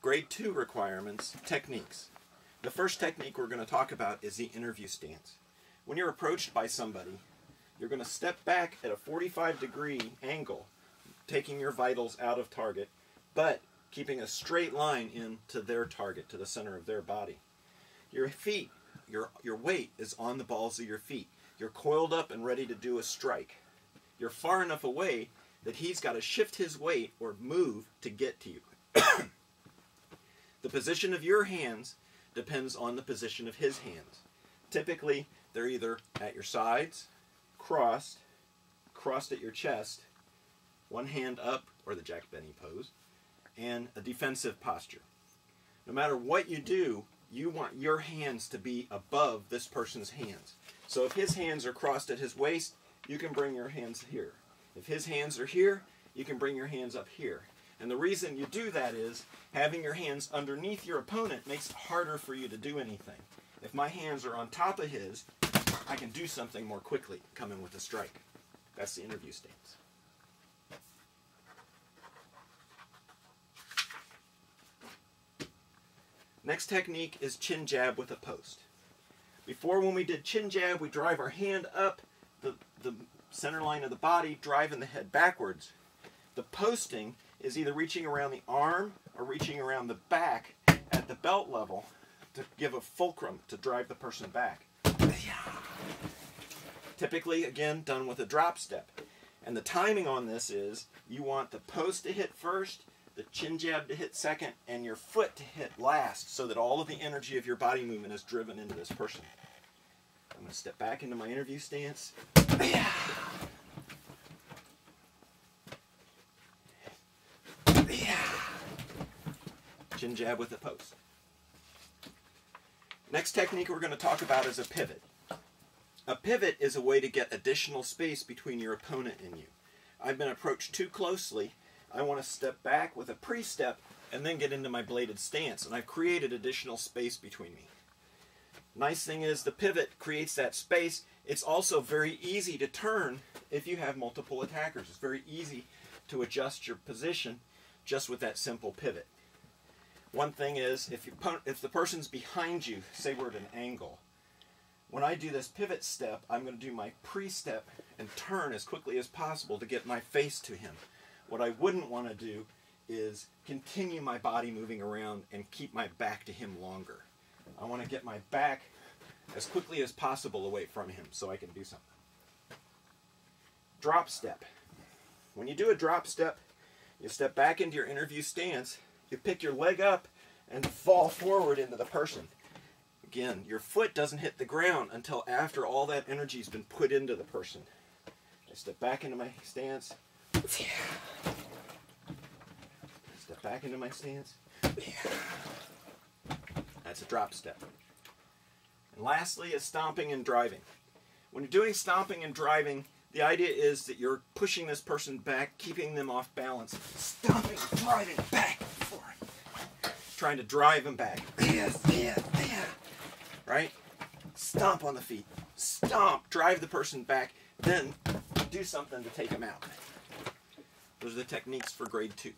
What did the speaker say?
Grade 2 requirements, techniques. The first technique we're going to talk about is the interview stance. When you're approached by somebody, you're going to step back at a 45-degree angle, taking your vitals out of target, but keeping a straight line into their target, to the center of their body. Your feet, your weight is on the balls of your feet. You're coiled up and ready to do a strike. You're far enough away that he's got to shift his weight or move to get to you. The position of your hands depends on the position of his hands. Typically, they're either at your sides, crossed at your chest, one hand up, or the Jack Benny pose, and a defensive posture. No matter what you do, you want your hands to be above this person's hands. So if his hands are crossed at his waist, you can bring your hands here. If his hands are here, you can bring your hands up here. And the reason you do that is having your hands underneath your opponent makes it harder for you to do anything. If my hands are on top of his, I can do something more quickly, come in with a strike. That's the interview stance. Next technique is chin jab with a post. Before, when we did chin jab, we drive our hand up the center line of the body, driving the head backwards. The posting is either reaching around the arm or reaching around the back at the belt level to give a fulcrum to drive the person back. Typically, again, done with a drop step. And the timing on this is you want the post to hit first, the chin jab to hit second, and your foot to hit last, so that all of the energy of your body movement is driven into this person. I'm going to step back into my interview stance. Chin jab with a post. Next technique we're going to talk about is a pivot. A pivot is a way to get additional space between your opponent and you. I've been approached too closely. I want to step back with a pre-step and then get into my bladed stance, and I've created additional space between me. Nice thing is the pivot creates that space. It's also very easy to turn if you have multiple attackers. It's very easy to adjust your position just with that simple pivot. One thing is, if the person's behind you, say we're at an angle, when I do this pivot step, I'm going to do my pre-step and turn as quickly as possible to get my face to him. What I wouldn't want to do is continue my body moving around and keep my back to him longer. I want to get my back as quickly as possible away from him so I can do something. Drop step. When you do a drop step, you step back into your interview stance, you pick your leg up and fall forward into the person. Again, your foot doesn't hit the ground until after all that energy has been put into the person. I step back into my stance. Step back into my stance. That's a drop step. And lastly is stomping and driving. When you're doing stomping and driving, the idea is that you're pushing this person back, keeping them off balance. Stomping, driving, back and forth. Trying to drive them back. Right? Stomp on the feet. Stomp, drive the person back, then do something to take them out. Those are the techniques for grade 2.